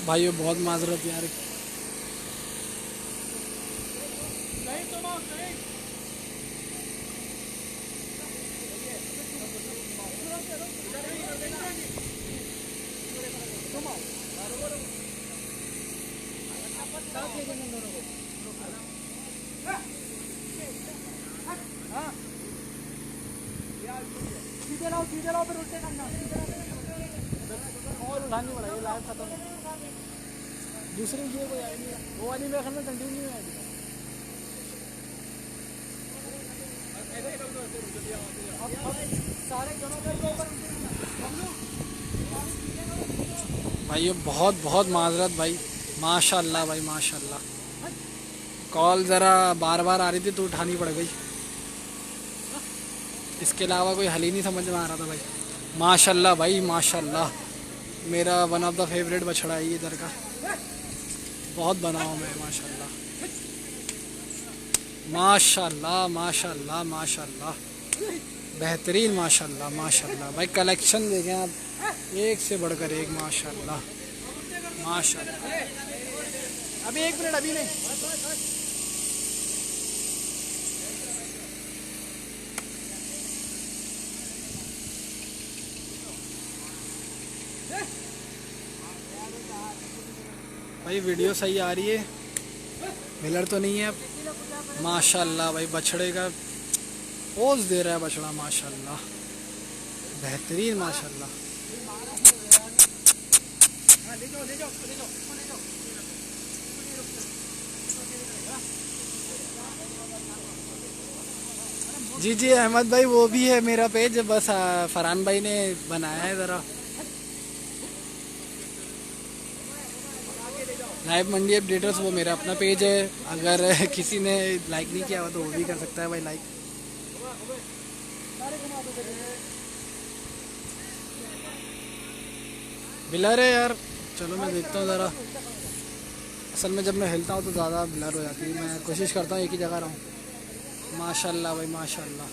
भाई बहुत माजरत यार। सीधे लाओ फिर उल्टे करना। और उठानी पड़ेगी, लाइव खत्म। दूसरी ये कोई आई नहीं, वो वाली मेरे ख्याल में कंटिन्यू है। भाई ये बहुत बहुत माजरत भाई, माशाल्लाह भाई माशाल्लाह। कॉल ज़रा बार बार आ रही थी तो उठानी पड़ गई, इसके अलावा कोई हल ही नहीं समझ में आ रहा था भाई। माशाल्लाह भाई माशाल्लाह, मेरा वन ऑफ द फेवरेट बछड़ा है ये इधर का, बहुत बनाओ मैं माशाल्लाह माशाल्लाह माशाल्लाह माशाल्लाह, बेहतरीन माशाल्लाह माशाल्लाह। भाई कलेक्शन देखें आप, एक से बढ़कर एक माशाल्लाह माशाल्लाह। अभी एक मिनट, अभी नहीं। भाई वीडियो सही आ रही है, मिलर तो नहीं है अब। माशाल्लाह भाई बछड़े का पोज दे रहा है बछड़ा, माशाल्लाह बेहतरीन माशाल्लाह। जी जी अहमद भाई, वो भी है मेरा पेज, बस फरहान भाई ने बनाया है ज़रा। लाइव मंडी अपडेटर्स वो मेरा अपना पेज है, अगर किसी ने लाइक नहीं किया हुआ तो वो भी कर सकता है भाई लाइक। ब्लर है यार, चलो मैं देखता हूँ ज़रा। असल में जब मैं हिलता हूँ तो ज़्यादा ब्लर हो जाती है, मैं कोशिश करता हूँ एक ही जगह रहूँ। माशाल्लाह भाई माशाल्लाह,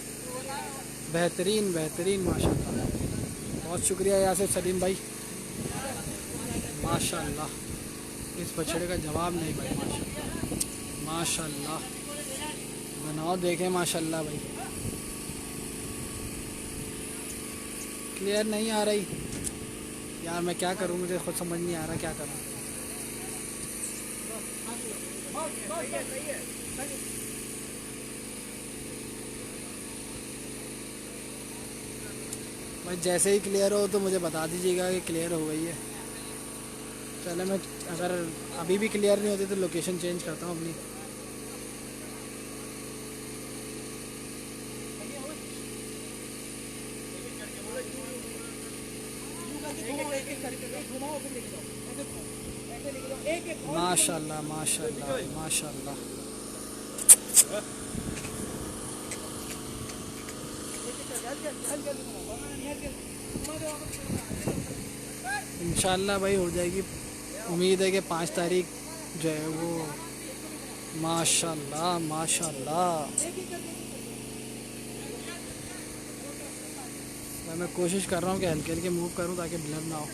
बेहतरीन बेहतरीन माशाल्लाह। बहुत शुक्रिया यासिर सलीम भाई, माशाल्लाह। इस बछड़े का जवाब नहीं भाई, माशाल्लाह माशाल्लाह। बनाओ देखें माशाल्लाह भाई। क्लियर नहीं आ रही यार, मैं क्या करूं, मुझे खुद समझ नहीं आ रहा क्या करूं। भाई जैसे ही क्लियर हो तो मुझे बता दीजिएगा कि क्लियर हो गई है। चलो मैं, अगर अभी भी क्लियर नहीं होती तो लोकेशन चेंज करता हूँ अपनी। माशाल्लाह माशाल्लाह माशाल्लाह। इंशाल्लाह भाई हो जाएगी, उम्मीद है कि 5 तारीख जो है वो। माशाल्लाह माशाल्लाह। मैं कोशिश कर रहा हूँ कि हल्के हल्के मूव करूँ ताकि ब्लर ना हो।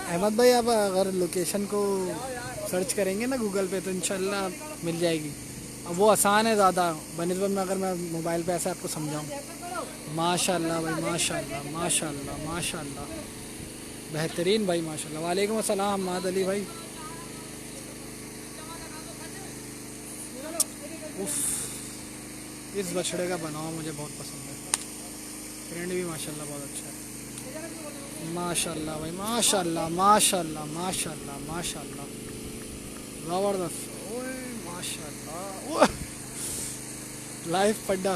अहमद भाई आप अगर लोकेशन को सर्च करेंगे ना गूगल पे तो इंशाल्लाह मिल जाएगी। अब वो आसान है ज़्यादा बनिस्बत में, अगर मैं मोबाइल पे ऐसे आपको समझाऊँ। माशाल्लाह भाई माशाल्लाह माशाल्लाह माशाल्लाह, बेहतरीन भाई माशाल्लाह। वालेकुम अस्सलाम हम्माद अली भाई। उफ, इस बछड़े का बनाओ मुझे बहुत पसंद है, प्रिंट भी माशाल्लाह बहुत अच्छा है। माशाल्लाह भाई माशाल्लाह माशाल्लाह माशाल्लाह माशाल्लाह, ज़बरदस्त। ओए माशाल्लाह, लाइव पड्डा।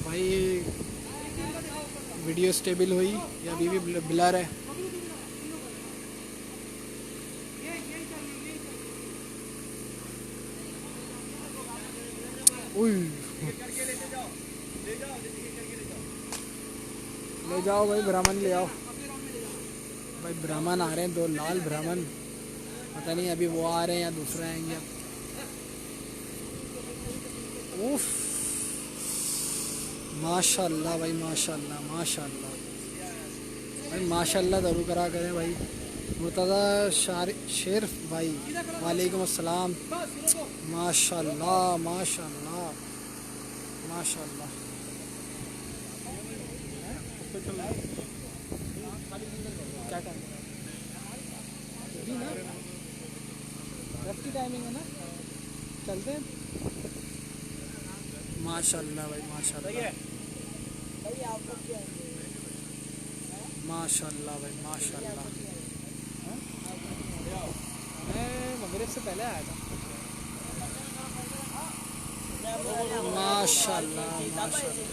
भाई वीडियो स्टेबल हुई या अभी भी ब्लर है? ले जाओ भाई, ब्राह्मण ले आओ भाई। ब्राह्मण आ रहे हैं, 2 लाल ब्राह्मण, पता नहीं अभी वो आ रहे हैं या दूसरे आएंगे। उफ माशाल्लाह भाई, माशाल्लाह माशाल्लाह भाई, माशाल्लाह ज़रूर करा करें भाई। मुर्तज़ा शेरफ भाई, वालेकुम अस्सलाम। माशाल्लाह माशाल्लाह माशाल्लाह। क्या टाइम अभी ना, रफ की टाइमिंग है ना, चलते हैं। माशाल्लाह भाई, माशाल्लाह माशाल्लाह भाई, माशाल्लाह। मैं मगरिब से पहले आया था। माशाल्लाह माशाल्लाह।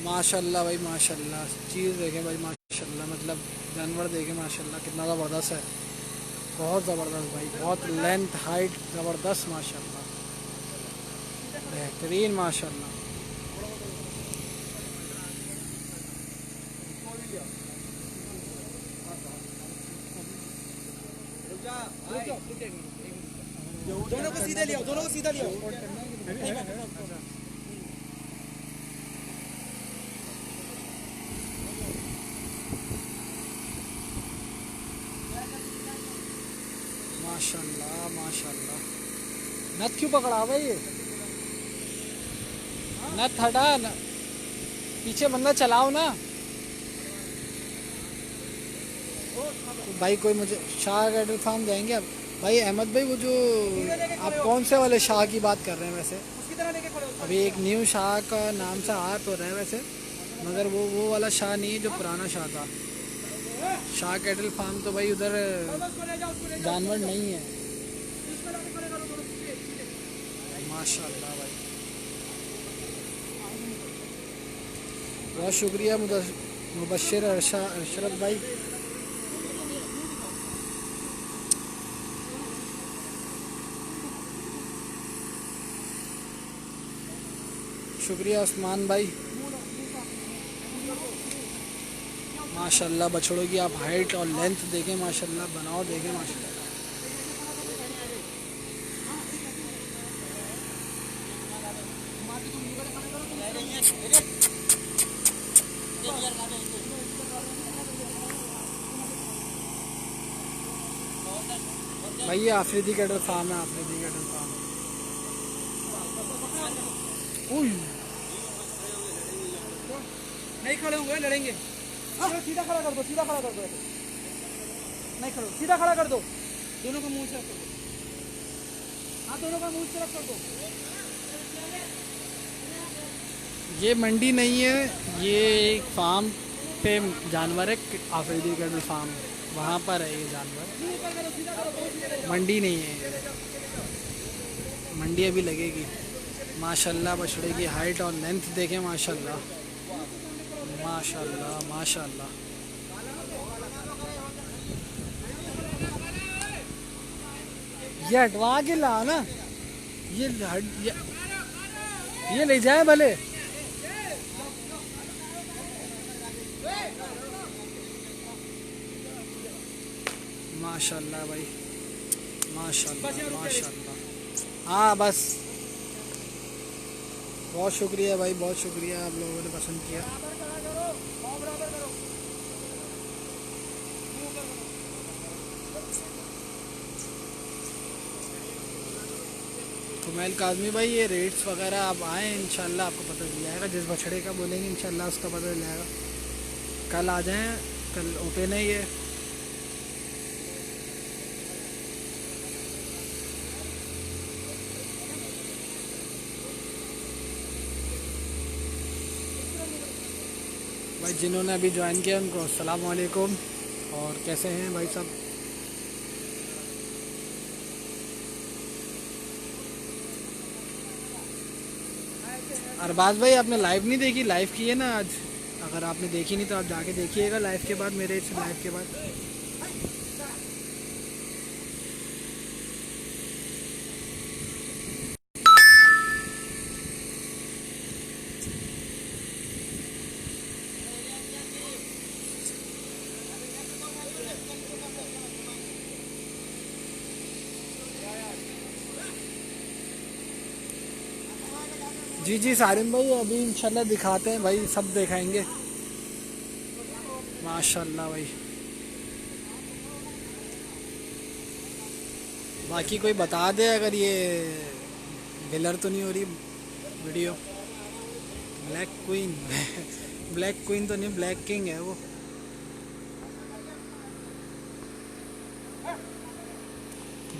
माशाल्लाह भाई, माशाल्लाह। चीज़ देखें भाई, माशाल्लाह, मतलब जानवर देखें माशाल्लाह, कितना ज़बरदस्त है। बहुत ज़बरदस्त भाई, बहुत लेंथ हाइट ज़बरदस्त माशाल्लाह, बेहतरीन माशाल्लाह। दोनों को सीधे लिया, दोनों को सीधा लिया। माशाल्लाह माशाल्लाह। नथ क्यों पकड़ा भाई ये? नथ हटा न, पीछे बंदा चलाओ ना भाई। कोई मुझे शाह कैटल फार्म जाएंगे अब भाई। अहमद भाई, वो जो आप कौन से वाले शाह की बात कर रहे हैं वैसे? उसकी तरह लेके खड़े हो। अभी एक न्यू शाह का नाम से आ तो रहा है वैसे, मगर वो वाला शाह नहीं है जो पुराना शाह था। शाह कैटल फार्म तो भाई उधर जानवर नहीं है। माशाल्लाह भाई, बहुत शुक्रिया मुबश्शिर अशरफ भाई। शुक्रिया उस्मान भाई। माशाल्लाह बछड़ों की आप हाइट और लेंथ देखें माशाल्लाह, बनाओ देखें माशाल्लाह। भाई ये आफरीदी कैटल फार्म है, आफरीदी कैटल फार्म। नहीं खड़े होंगे, लड़ेंगे। सीधा खड़ा कर दो, सीधा खड़ा कर दो। नहीं खड़ो, सीधा खड़ा कर दो। दोनों का मुंह से रख दो। हाँ, दोनों का मुंह से रख कर दो। ये मंडी नहीं है, ये एक फार्म पे जानवर है, आफरीदी कैटल फार्म, वहाँ पर है ये जानवर। मंडी नहीं है ये, मंडी अभी लगेगी। माशाल्लाह बछड़े की हाइट और लेंथ देखें माशाल्लाह, माशाल्लाह माशाल्लाह। ये हटवा के ला ना, ये ले जाए भले। माशाल्लाह भाई, माशाल्लाह माशाल्लाह। हाँ बस, बहुत शुक्रिया भाई, बहुत शुक्रिया, आप लोगों ने पसंद किया। कुमैल काज़मी भाई, ये रेट्स वगैरह आप आएँ इंशाल्लाह आपको पता चल जाएगा। जिस बछड़े का बोलेंगे इंशाल्लाह उसका पता चल जाएगा। कल आ जाएं, कल ओपन है ये। भाई जिन्होंने अभी ज्वाइन किया उनको अस्सलाम वालेकुम। और कैसे हैं भाई सब? अरबाज भाई, आपने लाइव नहीं देखी? लाइव की है ना आज? अगर आपने देखी नहीं तो आप जाके देखिएगा लाइव के बाद, मेरे इस लाइव के बाद। जी जी सारिम भाई, अभी इंशाल्लाह दिखाते हैं भाई, सब दिखाएंगे माशाल्लाह भाई। बाकी कोई बता दे अगर ये ब्लर तो नहीं हो रही video. Black queen black queen तो नहीं, ब्लैक किंग है वो।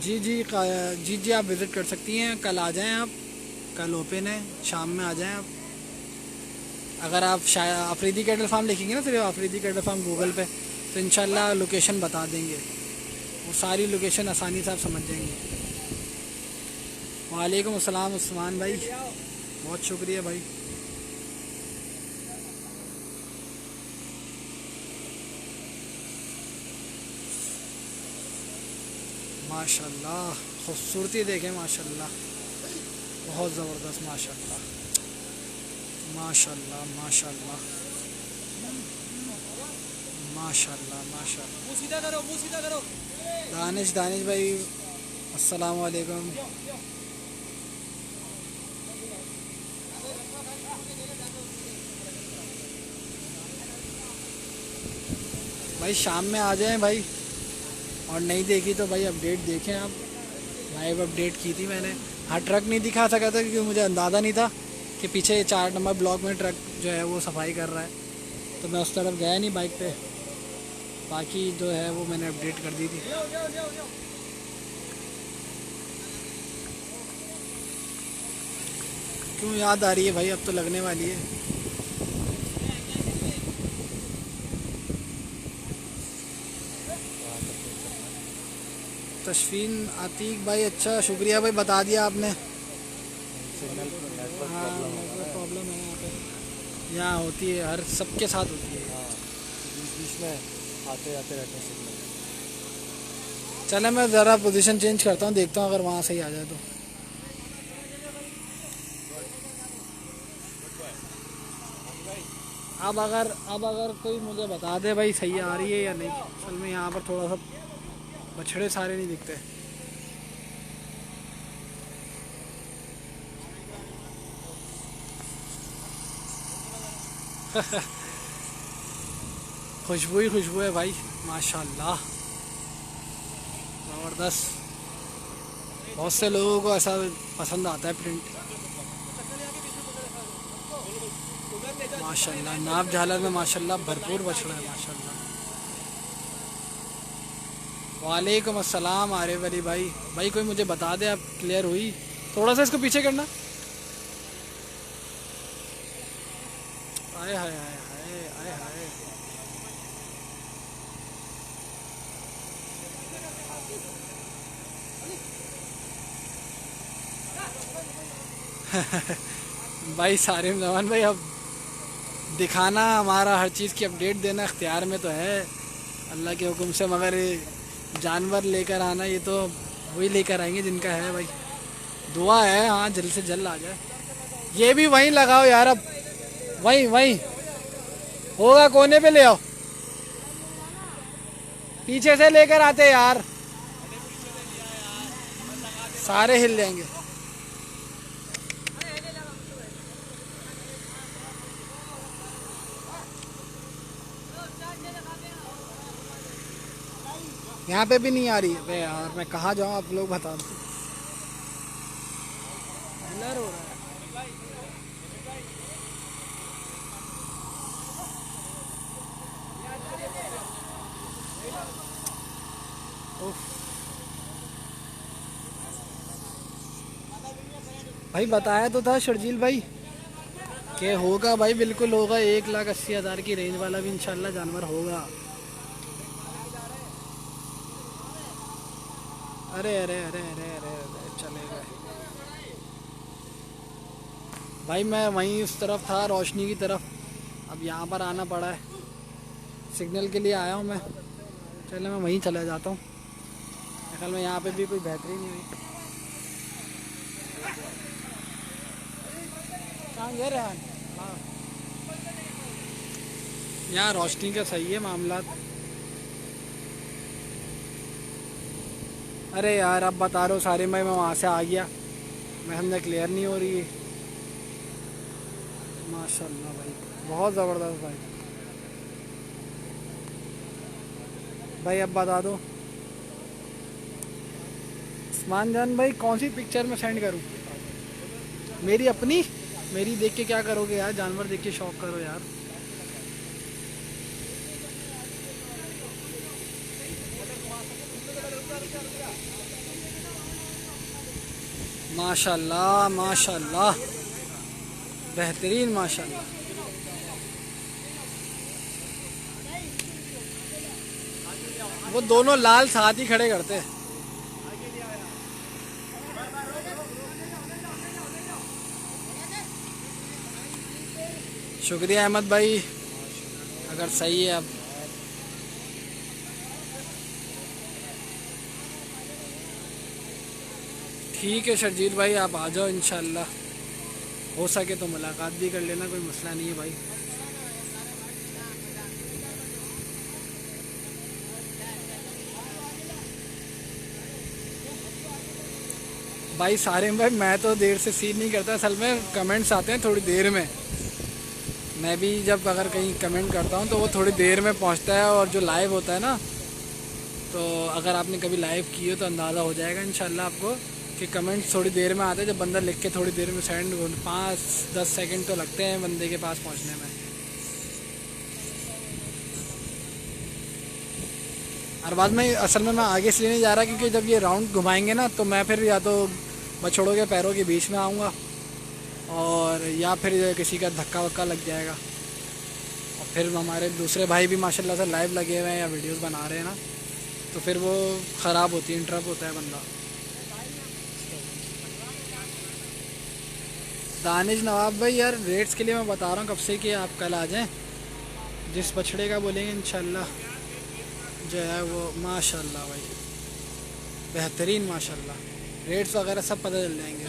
जी जी जी जी, आप विज़िट कर सकती हैं, कल आ जाएं आप, कल ओपन है, शाम में आ जाएं आप। अगर आप शायद आफरीदी कैटल फार्म लिखेंगे ना, सिर्फ आफरीदी कैटल फार्म गूगल पे, तो इंशाल्लाह लोकेशन बता देंगे, वो सारी लोकेशन आसानी से आप समझ जाएंगे। वालेकुम अस्सलाम उस्मान भाई, बहुत शुक्रिया भाई। माशाल्लाह खूबसूरती देखें माशाल्लाह, बहुत ज़बरदस्त माशाल्लाह माशाल्लाह माशाल्लाह माशाल्लाह माशाल्लाह। मुंह सीधा करो, मुंह सीधा करो। दानिश दानिश भाई अस्सलाम वालेकुम। भाई शाम में आ जाएं भाई, और नहीं देखी तो भाई अपडेट देखें आप, लाइव अपडेट की थी मैंने। हाँ ट्रक नहीं दिखा सका था क्योंकि मुझे अंदाज़ा नहीं था कि पीछे 4 नंबर ब्लॉक में ट्रक जो है वो सफाई कर रहा है, तो मैं उस तरफ गया नहीं बाइक पे। बाकी जो है वो मैंने अपडेट कर दी थी। क्यों याद आ रही है भाई, अब तो लगने वाली है। तशफीन आतिक भाई, अच्छा शुक्रिया भाई, बता दिया आपने। हाँ नेटवर्क प्रॉब्लम है यहाँ पे, यहाँ होती है, हर सबके साथ होती है। बीच में आते जाते रहते हैं सिग्नल। चले मैं ज़रा पोजीशन चेंज करता हूँ, देखता हूँ अगर वहाँ सही आ जाए तो। अब अगर कोई मुझे बता दे भाई सही आ रही है या नहीं। असल में यहाँ पर थोड़ा सा बछड़े सारे नहीं दिखते। खुशबू ही खुशबू है भाई माशाल्लाह, ज़बरदस्त। बहुत से लोगों को ऐसा पसंद आता है प्रिंट। माशाल्लाह नाप झालर में माशाल्लाह भरपूर बछड़ा है माशाल्लाह। वालेकुम अस्सलाम आरिफ अली भाई। भाई कोई मुझे बता दे, आप क्लियर हुई? थोड़ा सा इसको पीछे करना। आए हाय हाय हाय आए हाय। भाई सारिम जमान भाई, अब दिखाना हमारा, हर चीज़ की अपडेट देना इख्तियार में तो है अल्लाह के हुक्म से, मगर जानवर लेकर आना ये तो वही लेकर आएंगे जिनका है भाई। दुआ है हाँ जल्द से जल्द आ जाए। ये भी वहीं लगाओ यार, अब वहीं वहीं होगा, कोने पे ले आओ, पीछे से लेकर आते यार, सारे हिल जाएंगे। यहाँ पे भी नहीं आ रही है यार, मैं कहाँ जाऊँ, आप लोग बता दो। ब्लर हो रहा है। भाई बताया तो था शर्जील भाई कि होगा भाई, बिल्कुल होगा। 1,80,000 की रेंज वाला भी इंशाल्लाह जानवर होगा। अरे अरे अरे अरे अरे अरे चलेगा भाई। मैं वहीं उस तरफ था, रोशनी की तरफ, अब यहाँ पर आना पड़ा है, सिग्नल के लिए आया हूँ मैं। चले मैं वहीं चला जाता हूँ, ख्याल में यहाँ पे भी कोई बेहतरी नहीं हुई। कहाँ गए रेहान? हाँ यहाँ रोशनी का सही है मामला। अरे यार अब बता रहा हूँ सारे, मैं वहाँ से आ गया, मैं हमने क्लियर नहीं हो रही है। माशाल्लाह भाई, बहुत ज़बरदस्त भाई। भाई अब बता दो उस्मान जान भाई, कौन सी पिक्चर में सेंड करूं? मेरी अपनी? मेरी देख के क्या करोगे यार, जानवर देख के शौक करो यार। माशाल्लाह माशाल्लाह, बेहतरीन माशाल्लाह। वो दोनों लाल साथ ही खड़े करते हैं। शुक्रिया अहमद भाई, अगर सही है अब। ठीक है शर्जील भाई, आप आ जाओ इंशाल्लाह, हो सके तो मुलाकात भी कर लेना, कोई मसला नहीं है भाई। भाई सारे भाई, मैं तो देर से सीन नहीं करता, असल में कमेंट्स आते हैं थोड़ी देर में। मैं भी जब अगर कहीं कमेंट करता हूँ तो वो थोड़ी देर में पहुँचता है, और जो लाइव होता है ना, तो अगर आपने कभी लाइव की हो तो अंदाज़ा हो जाएगा इंशाल्लाह आपको कि कमेंट्स थोड़ी देर में आते हैं। जब बंदा लिख के थोड़ी देर में सेंड, 5-10 सेकंड तो लगते हैं बंदे के पास पहुँचने में। और बाद में असल में मैं आगे इसलिए नहीं जा रहा क्योंकि जब ये राउंड घुमाएंगे ना, तो मैं फिर या तो बछड़ों के पैरों के बीच में आऊँगा, और या फिर किसी का धक्का वक्का लग जाएगा। और फिर हमारे दूसरे भाई भी माशाल्लाह से लाइव लगे हुए हैं या वीडियोस बना रहे हैं ना, तो फिर वो ख़राब होती है, इंटरप्ट होता है बंदा। दानिश नवाब भाई, यार रेट्स के लिए मैं बता रहा हूँ कब से कि आप कल आ जाएं, जिस बछड़े का बोलेंगे इंशाल्लाह जो है वो माशाल्लाह भाई बेहतरीन माशाल्लाह, रेट्स वगैरह सब पता चल जाएंगे।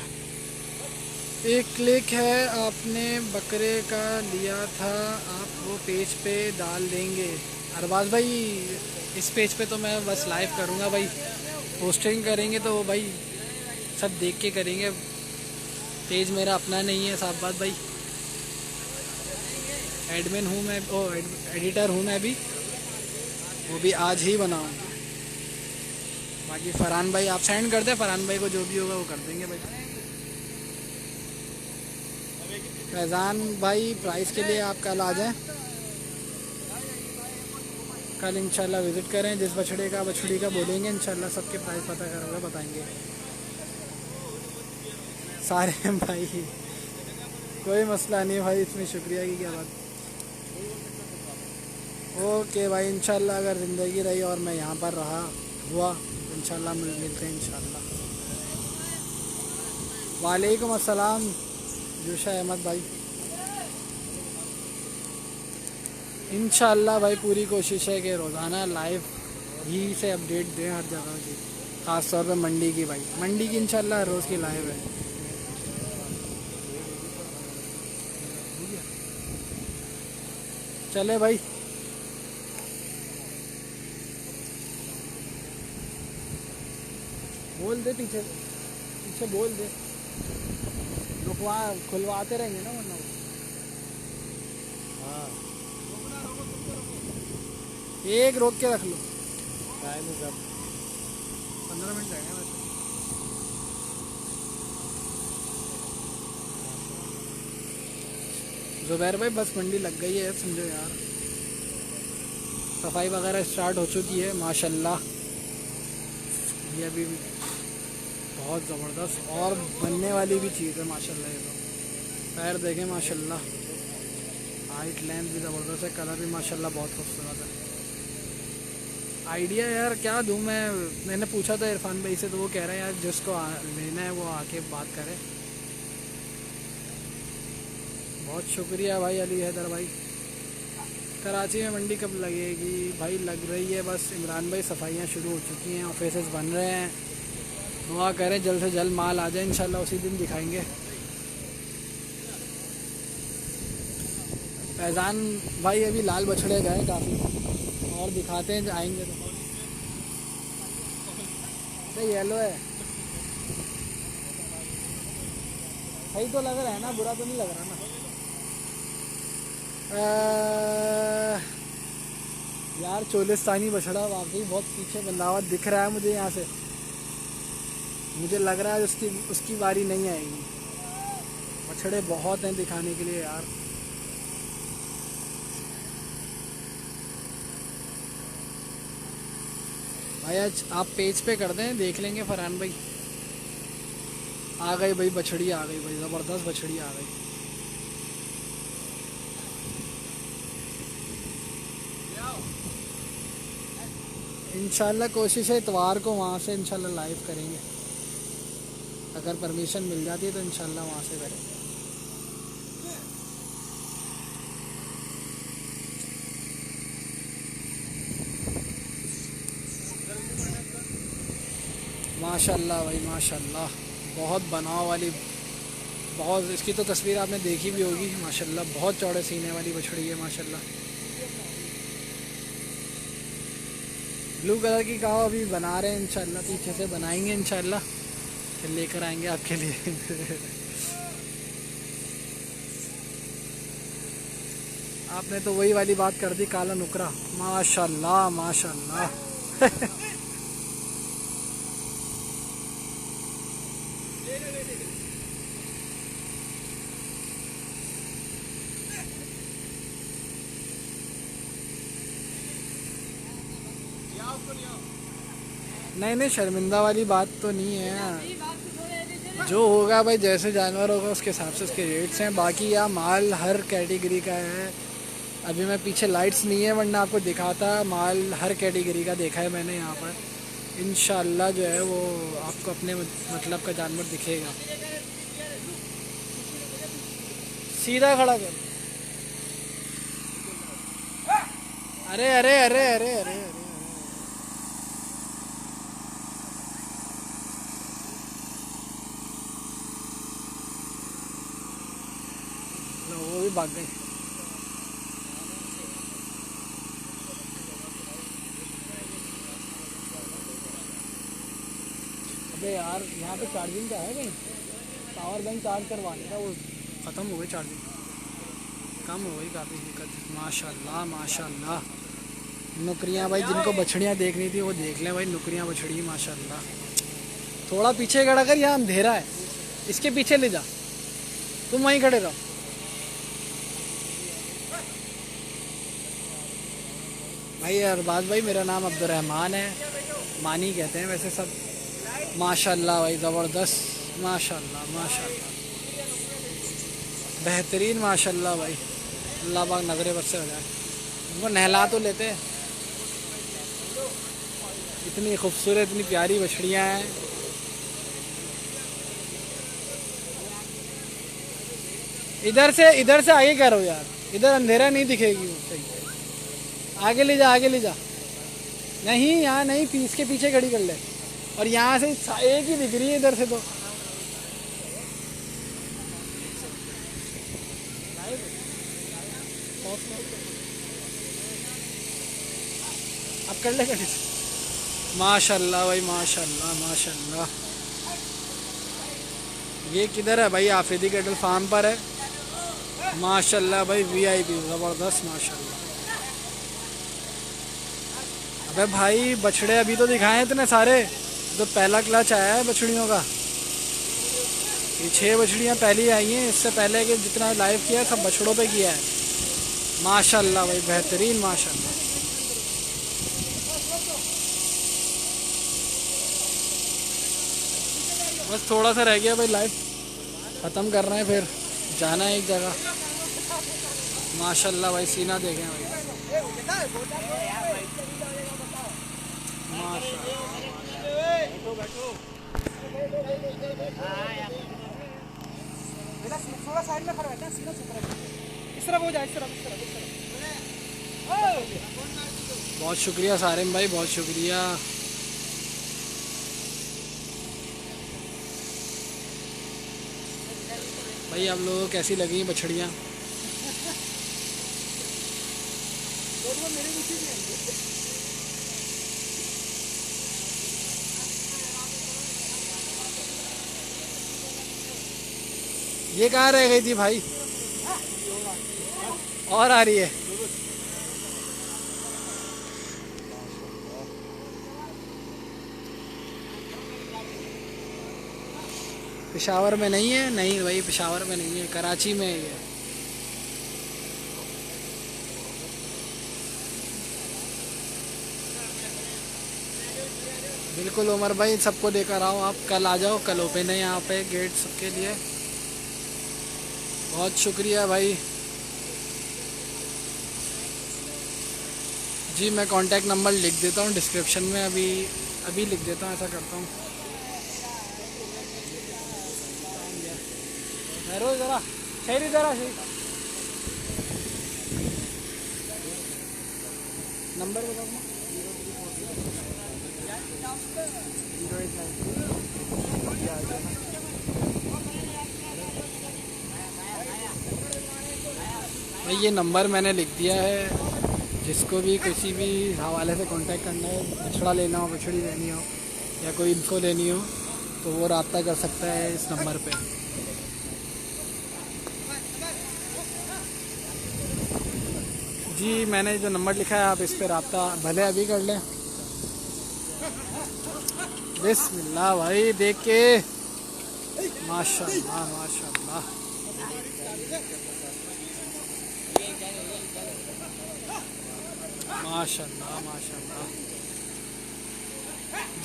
एक क्लिक है आपने बकरे का लिया था, आप वो पेज पे डाल देंगे। अरबाज भाई, इस पेज पे तो मैं बस लाइव करूँगा भाई, पोस्टिंग करेंगे तो भाई सब देख के करेंगे, पेज मेरा अपना नहीं है साहब बात भाई, एडमिन हूँ मैं, ओ एडिटर हूँ मैं भी, वो भी आज ही बनाऊँगा। बाकी फरहान भाई आप सेंड कर दें, फरहान भाई को जो भी होगा वो कर देंगे भाई। फैज़ान भाई, प्राइस के लिए आप कल आ जाएं, कल इंशाल्लाह विज़िट करें, जिस बछड़े का बछड़ी का बोलेंगे इंशाल्लाह सबके प्राइस पता करोगे, बताएंगे सारे भाई, कोई मसला नहीं भाई, इसमें शुक्रिया की क्या बात। ओके भाई, इंशाल्लाह अगर ज़िंदगी रही और मैं यहाँ पर रहा हुआ तो इंशाल्लाह मिलते हैं इंशाल्लाह। वालेकुम अस्सलाम जोशा अहमद भाई, इंशाल्लाह भाई पूरी कोशिश है कि रोज़ाना लाइव ही से अपडेट दें हर जगह की, ख़ास तौर पे मंडी की भाई, मंडी की इंशाल्लाह रोज़ की लाइव है। चले भाई, बोल दे पीछे पीछे बोल दे, रुकवा खुलवाते रहेंगे ना वरना। हाँ, एक रोक के रख लो, टाइम इज अप। 15 मिनट लगेंगे वैसे। जुबैर भाई बस मंडी लग गई है समझो यार, सफाई वगैरह स्टार्ट हो चुकी है माशाल्लाह, ये अभी बहुत ज़बरदस्त और बनने वाली भी चीज़ है माशाल्लाह। ये तो पैर देखें माशाल्लाह, हाइट लेंथ भी ज़बरदस्त है, कलर भी माशाल्लाह बहुत खूबसूरत है। आइडिया यार क्या दूँ मैंने पूछा था इरफान भाई से, तो वो कह रहे हैं यार जिसको लेना है वो आके बात करे। बहुत शुक्रिया भाई अली हैदर भाई। कराची में मंडी कब लगेगी भाई? लग रही है बस इमरान भाई, सफाइयाँ शुरू हो चुकी हैं, ऑफिसेस बन रहे हैं, दुआ करें जल्द से जल्द माल आ जाए इंशाल्लाह, उसी दिन दिखाएंगे। फैज़ान भाई अभी लाल बछड़े गए काफ़ी, और दिखाते हैं आएंगे तो येलो है, सही तो लग रहा है ना, बुरा तो नहीं लग रहा ना। यार चोलिस्तानी बछड़ा वाकई बहुत पीछे बंधा हुआ दिख रहा है मुझे यहाँ से। मुझे लग रहा है उसकी उसकी बारी नहीं आएगी। बछड़े बहुत हैं दिखाने के लिए यार। भाई आज आप पेज पे कर दें, देख लेंगे फरहान भाई। आ गई भाई बछड़ी, आ गई भाई, ज़बरदस्त बछड़ी आ गई। इंशाल्लाह कोशिश है इतवार को वहाँ से इंशाल्लाह लाइव करेंगे। अगर परमिशन मिल जाती है तो इंशाल्लाह वहाँ से करेंगे। माशाल्लाह भाई माशाल्लाह, बहुत बनाव वाली, बहुत, इसकी तो तस्वीर आपने देखी भी होगी। माशाल्लाह बहुत चौड़े सीने वाली बछड़ी है माशाल्लाह। ब्लू कलर की गाँव अभी बना रहे हैं, इंशाल्लाह पीछे से बनाएंगे इंशाल्लाह, फिर लेकर आएंगे आपके लिए। आपने तो वही वाली बात कर दी, काला नुकरा। माशाल्लाह माशाल्लाह। नहीं नहीं, शर्मिंदा वाली बात तो नहीं है। जो होगा भाई, जैसे जानवर होगा उसके हिसाब से उसके रेट्स हैं। बाकी यहाँ माल हर कैटेगरी का है। अभी मैं पीछे लाइट्स नहीं है वरना आपको दिखाता। माल हर कैटेगरी का देखा है मैंने यहाँ पर। इंशाल्लाह जो है वो आपको अपने मतलब का जानवर दिखेगा। सीधा खड़ा कर। अरे अरे अरे अरे अरे अरे, वो भी भाग गई। अबे यार यहाँ पे चार्जिंग का है कहीं? पावर बैंक चार्ज करवाने का, वो ख़त्म हो गई चार्जिंग, कम हो गई काफ़ी दिक्कत। माशाल्लाह माशाल्लाह। नुकरियाँ भाई, जिनको बछड़ियाँ देखनी थी वो देख लें भाई, नुकरियाँ बछड़ी माशाल्लाह। थोड़ा पीछे खड़ा कर, यहाँ अंधेरा है, इसके पीछे ले जा, तुम वहीं खड़े रहो। भाई अरबाज भाई, मेरा नाम अब्दुर्रहमान है, मानी कहते हैं वैसे सब। माशाल्लाह भाई ज़बरदस्त, माशाल्लाह माशाल्लाह, बेहतरीन माशाल्लाह भाई। अल्लाह पाक नजरे बद से हो जाए। उनको नहला तो लेते हैं। इतनी खूबसूरत, इतनी प्यारी बछड़ियाँ हैं। इधर से आगे करो यार, इधर अंधेरा नहीं दिखेगी वो सही। आगे ले जा, आगे ले जा। नहीं यहाँ नहीं, पीस के पीछे खड़ी कर ले। और यहाँ से एक ही दिख रही है इधर से तो। अब कर ले खड़ी। माशाल्लाह भाई माशाल्लाह माशाल्लाह। ये किधर है भाई? आफिदी कैटल फार्म पर है। माशाल्लाह भाई, वीआईपी ज़बरदस्त माशाल्लाह। अबे भाई बछड़े अभी तो दिखाए हैं इतने सारे, तो पहला क्लच आया है बछड़ियों का। ये 6 बछड़ियाँ पहली आई हैं, इससे पहले कि जितना लाइव किया है सब बछड़ों पे किया है। माशाल्लाह भाई बेहतरीन माशाल्लाह। बस थोड़ा सा रह गया भाई, लाइव ख़त्म कर रहे हैं, फिर जाना है एक जगह। माशाल्लाह भाई, सीना देखें भाई, थोड़ा साइड में खड़ा रहता है, सीधा चुप रहता है। इस तरफ हो जाए, इस तरफ, इस तरफ, इस तरफ। बहुत शुक्रिया सारिम भाई, बहुत शुक्रिया। भाई आप लोगों को कैसी लगी बछड़ियाँ? ये कहाँ रह गई थी भाई? और आ रही है। पेशावर में नहीं है, नहीं भाई पेशावर में नहीं है, कराची में है ये। बिल्कुल उमर भाई, सबको लेकर आओ, आप कल आ जाओ, कल ओपन है यहाँ पे गेट सबके लिए। बहुत शुक्रिया भाई जी। मैं कांटेक्ट नंबर लिख देता हूँ डिस्क्रिप्शन में, अभी लिख देता हूँ, ऐसा करता हूँ। ज़रा शहरी ज़रा नंबर बताओ ना। 0893 भाई ये नंबर मैंने लिख दिया है। जिसको भी किसी भी हवाले से कांटेक्ट करना है, बछड़ा लेना हो, बछड़ी लेनी हो या कोई इन्फो लेनी हो, तो वो रब्ता कर सकता है इस नंबर पे। जी मैंने जो नंबर लिखा है आप इस पे रब्ता भले अभी कर लें। बिस्मिल्लाह भाई, देख के माशाल्लाह माशाल्लाह। माशाल्लाह माशाल्लाह।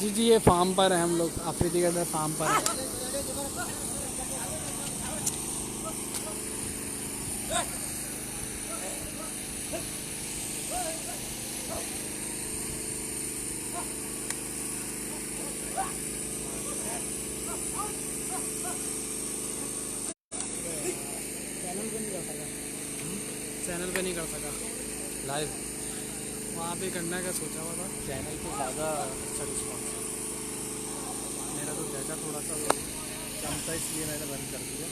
जी ये फार्म पर है, हम लोग अफरीदी के अंदर फार्म पर है। चैनल पे नहीं कर सका लाइव वहाँ पे करने का सोचा हुआ था। चैनल पे ज़्यादा अच्छा रिस्पॉन्स है। मेरा तो जैसा थोड़ा सा वो कम था, इसलिए मैंने बंद कर दिया।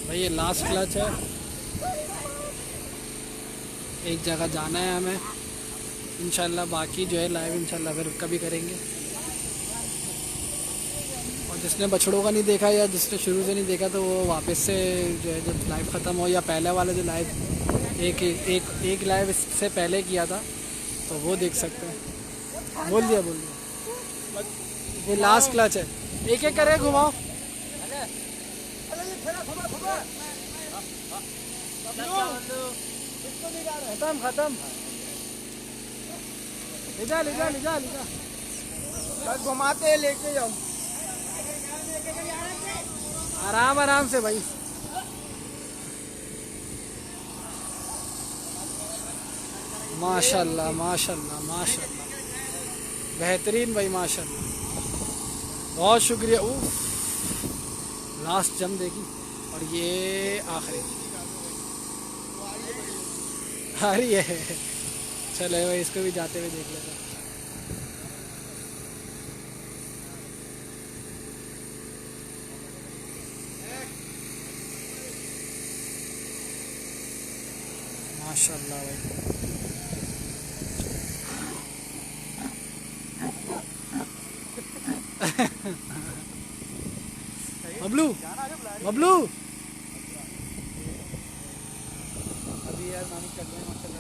भाई ये लास्ट क्लच है, एक जगह जाना है हमें इंशाल्लाह। बाकी जो है लाइव इंशाल्लाह फिर कभी करेंगे। और जिसने बछड़ों का नहीं देखा या जिसने शुरू से नहीं देखा, तो वो वापस से जो है जब लाइव ख़त्म हो, या पहले वाला जो लाइव एक लाइव इससे पहले किया था, तो वो देख सकते हैं। बोल दिया ये लास्ट क्लच है, एक एक करे घुमाओ। खत्म खत्म, ले जा घुमाते लेके जाओ आराम से भाई। माशाल्लाह माशाल्लाह माशाल्लाह, बेहतरीन भाई माशाल्लाह, बहुत शुक्रिया। लास्ट जम देखी, और ये आखिरी आ रही है। चलो भाई इसको भी जाते हुए देख लेते हैं। माशाल्लाह भाई, बबलू अभी यार मानी कर रहे हैं माशाल्लाह।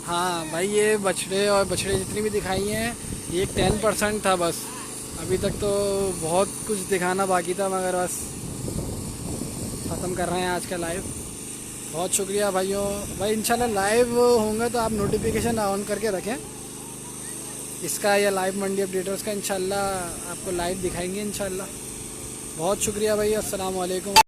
हाँ भाई ये बछड़े और बछड़े जितनी भी दिखाई हैं, ये 10% था बस। अभी तक तो बहुत कुछ दिखाना बाकी था, मगर बस ख़त्म कर रहे हैं आज का लाइव। बहुत शुक्रिया भाइयों। भाई इंशाल्लाह लाइव होंगे तो आप नोटिफिकेशन ऑन करके रखें इसका, या लाइव मंडी अपडेटर्स का। इंशाल्लाह आपको लाइव दिखाएंगे इंशाल्लाह। बहुत शुक्रिया भाई, अस्सलाम वालेकुम।